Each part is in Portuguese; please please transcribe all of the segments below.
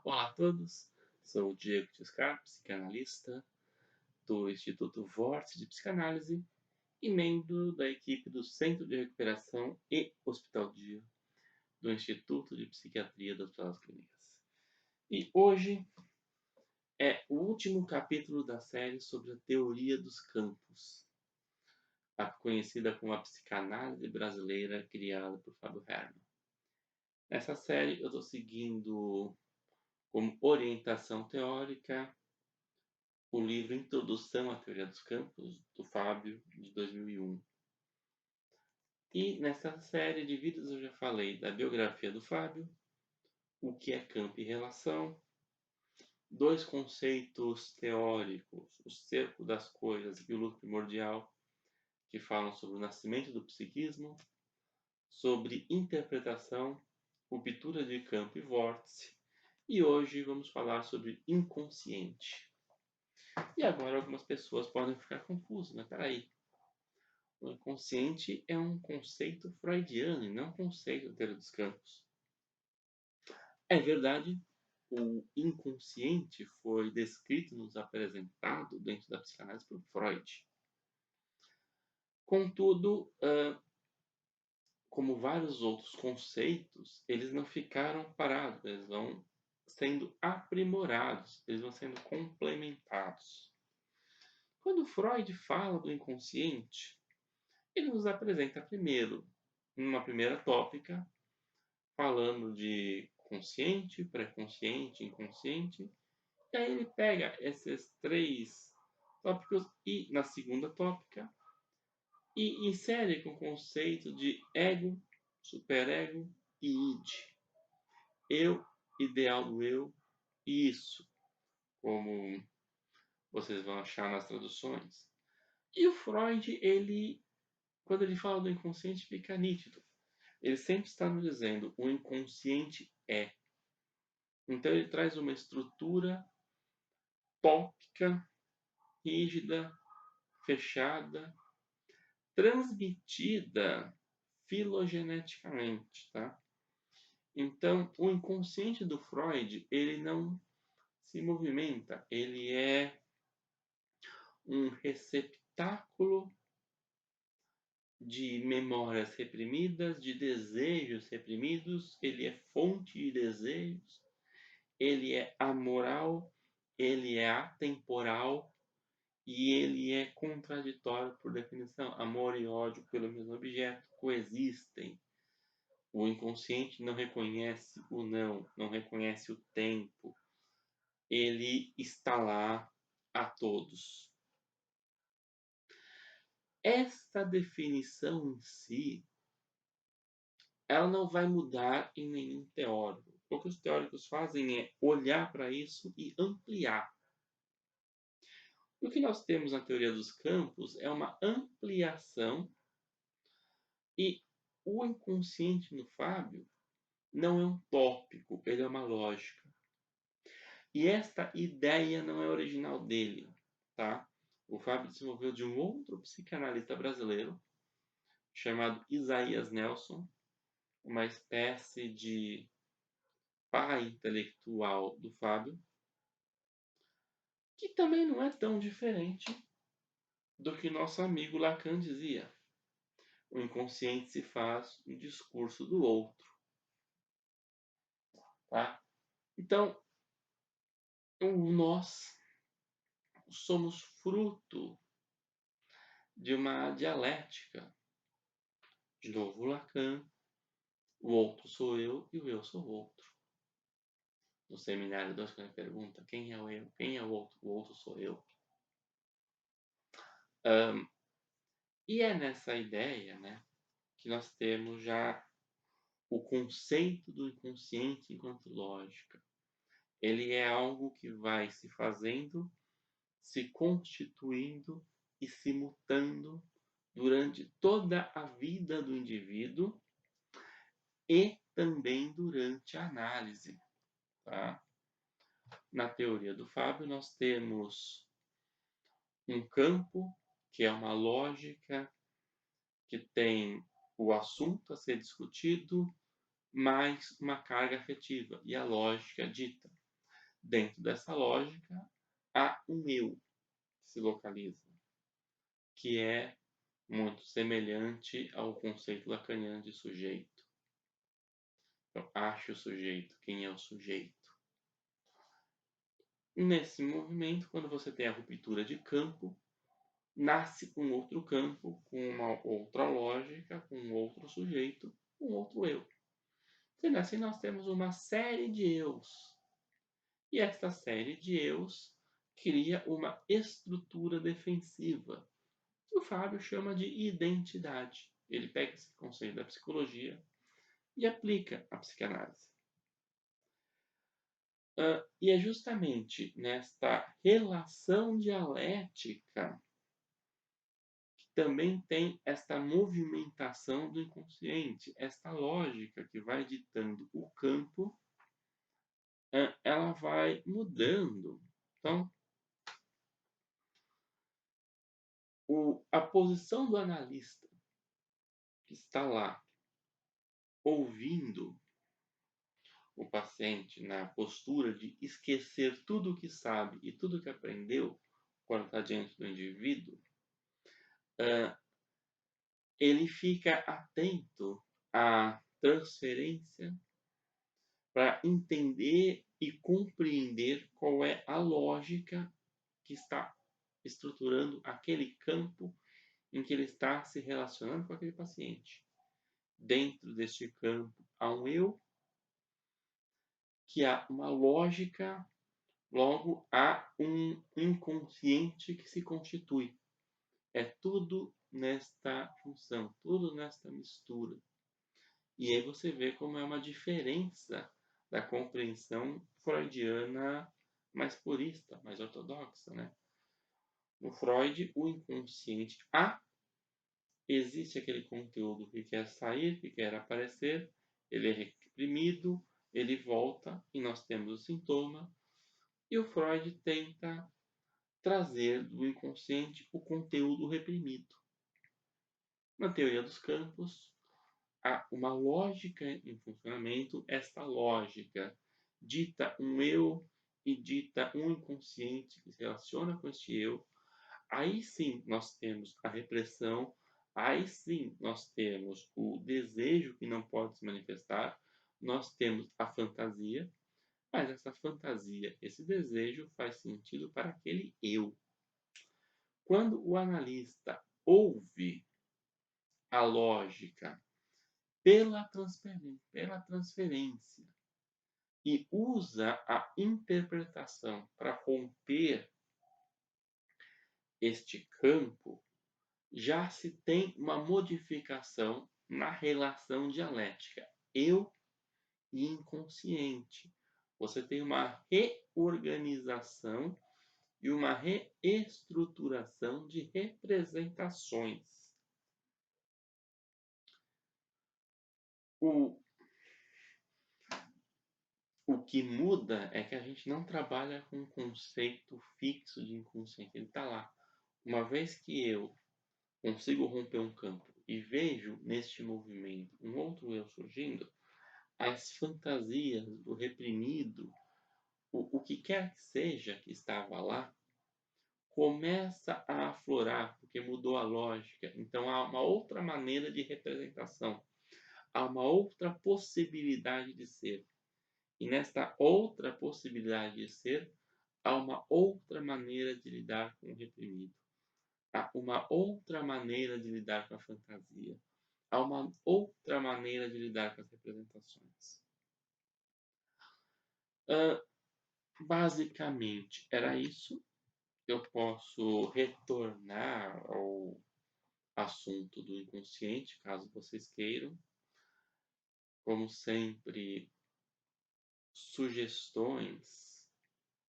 Olá a todos, sou o Diego Tiscar, psicanalista do Instituto Vorte de Psicanálise e membro da equipe do Centro de Recuperação e Hospital Dia do Instituto de Psiquiatria do Hospital das Clínicas. E hoje é o último capítulo da série sobre a teoria dos campos, a conhecida como a psicanálise brasileira criada por Fábio Herman. Nessa série eu estou seguindo como orientação teórica o livro Introdução à Teoria dos Campos, do Fábio, de 2001. E nessa série de vídeos eu já falei da biografia do Fábio, o que é campo e relação, dois conceitos teóricos, o cerco das coisas e o luto primordial, que falam sobre o nascimento do psiquismo, sobre interpretação, ruptura de campo e vórtice, e hoje vamos falar sobre inconsciente. E agora algumas pessoas podem ficar confusas, mas peraí, o inconsciente é um conceito freudiano e não um conceito da teoria dos campos. É verdade, o inconsciente foi descrito, nos apresentado dentro da psicanálise por Freud. Contudo, como vários outros conceitos, eles não ficaram parados, eles vão sendo aprimorados, eles vão sendo complementados. Quando Freud fala do inconsciente, ele nos apresenta primeiro, numa primeira tópica, falando de consciente, pré-consciente, inconsciente, e aí ele pega esses três tópicos e, na segunda tópica, e insere com o conceito de ego, superego e id. Eu, ideal do eu, e isso, como vocês vão achar nas traduções. E o Freud, quando ele fala do inconsciente, fica nítido. Ele sempre está nos dizendo, o inconsciente é. Então ele traz uma estrutura tópica, rígida, fechada, transmitida filogeneticamente, tá? Então, o inconsciente do Freud, ele não se movimenta, ele é um receptáculo de memórias reprimidas, de desejos reprimidos, ele é fonte de desejos, ele é amoral, ele é atemporal e ele é contraditório por definição. Amor e ódio pelo mesmo objeto coexistem. O inconsciente não reconhece o não reconhece o tempo. Ele está lá a todos. Esta definição em si, ela não vai mudar em nenhum teórico. O que os teóricos fazem é olhar para isso e ampliar. O que nós temos na teoria dos campos é uma ampliação e o inconsciente no Fábio não é um tópico, ele é uma lógica. E esta ideia não é original dele, tá? O Fábio desenvolveu de um outro psicanalista brasileiro chamado Isaías Nelson, uma espécie de pai intelectual do Fábio, que também não é tão diferente do que nosso amigo Lacan dizia. O inconsciente se faz um discurso do outro. Tá? Então, nós somos fruto de uma dialética. De novo, Lacan, o outro sou eu e o eu sou o outro. No seminário 2, quando ele pergunta quem é o eu, quem é o outro sou eu. E é nessa ideia, né, que nós temos já o conceito do inconsciente enquanto lógica. Ele é algo que vai se fazendo, se constituindo e se mutando durante toda a vida do indivíduo e também durante a análise. Tá? Na teoria do Fábio, nós temos um campo, que é uma lógica, que tem o assunto a ser discutido, mais uma carga afetiva, e a lógica dita. Dentro dessa lógica, há um eu que se localiza, que é muito semelhante ao conceito lacaniano de sujeito. Então, ache o sujeito. Quem é o sujeito? Nesse movimento, quando você tem a ruptura de campo, nasce um outro campo, com uma outra lógica, com um outro sujeito, um outro eu. Sendo assim, nós temos uma série de eus. E esta série de eus cria uma estrutura defensiva, que o Fábio chama de identidade. Ele pega esse conceito da psicologia e aplica à psicanálise. E é justamente nesta relação dialética que também tem esta movimentação do inconsciente, esta lógica que vai ditando o campo, ela vai mudando. Então, a posição do analista que está lá ouvindo o paciente na postura de esquecer tudo o que sabe e tudo o que aprendeu quando está diante do indivíduo, ele fica atento à transferência para entender e compreender qual é a lógica que está estruturando aquele campo em que ele está se relacionando com aquele paciente. Dentro deste campo há um eu, que há uma lógica, logo há um inconsciente que se constitui. É tudo nesta função, tudo nesta mistura. E aí você vê como é uma diferença da compreensão freudiana mais purista, mais ortodoxa, né? No Freud, o inconsciente existe aquele conteúdo que quer sair, que quer aparecer, ele é reprimido, ele volta e nós temos o sintoma. E o Freud tenta trazer do inconsciente o conteúdo reprimido. Na teoria dos campos, há uma lógica em funcionamento, esta lógica dita um eu e dita um inconsciente que se relaciona com este eu. Aí sim nós temos a repressão, aí sim nós temos o desejo que não pode se manifestar, nós temos a fantasia, mas essa fantasia, esse desejo faz sentido para aquele eu. Quando o analista ouve a lógica pela transferência e usa a interpretação para romper este campo, já se tem uma modificação na relação dialética eu e inconsciente. Você tem uma reorganização e uma reestruturação de representações. O que muda é que a gente não trabalha com um conceito fixo de inconsciente. Ele está lá. Uma vez que eu consigo romper um campo e vejo neste movimento um outro eu surgindo, as fantasias, o reprimido, o que quer que seja que estava lá, começa a aflorar, porque mudou a lógica. Então há uma outra maneira de representação, há uma outra possibilidade de ser. E nesta outra possibilidade de ser, há uma outra maneira de lidar com o reprimido. Há uma outra maneira de lidar com a fantasia. Há uma outra maneira de lidar com as representações. Basicamente, era isso. Eu posso retornar ao assunto do inconsciente, caso vocês queiram. Como sempre, sugestões,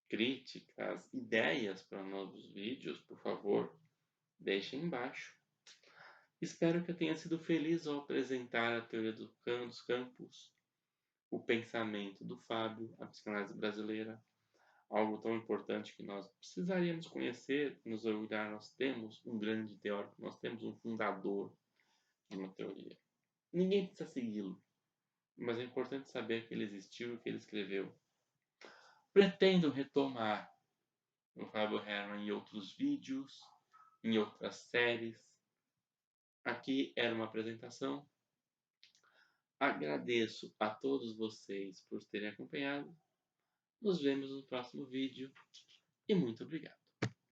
críticas, ideias para novos vídeos, por favor, deixem embaixo. Espero que eu tenha sido feliz ao apresentar a teoria dos campos, o pensamento do Fábio, a psicanálise brasileira, algo tão importante que nós precisaríamos conhecer, nos orgulhar. Nós temos um grande teórico, nós temos um fundador de uma teoria. Ninguém precisa segui-lo, mas é importante saber que ele existiu e que ele escreveu. Pretendo retomar o Fábio Herman em outros vídeos, em outras séries. Aqui era uma apresentação. Agradeço a todos vocês por terem acompanhado. Nos vemos no próximo vídeo e muito obrigado.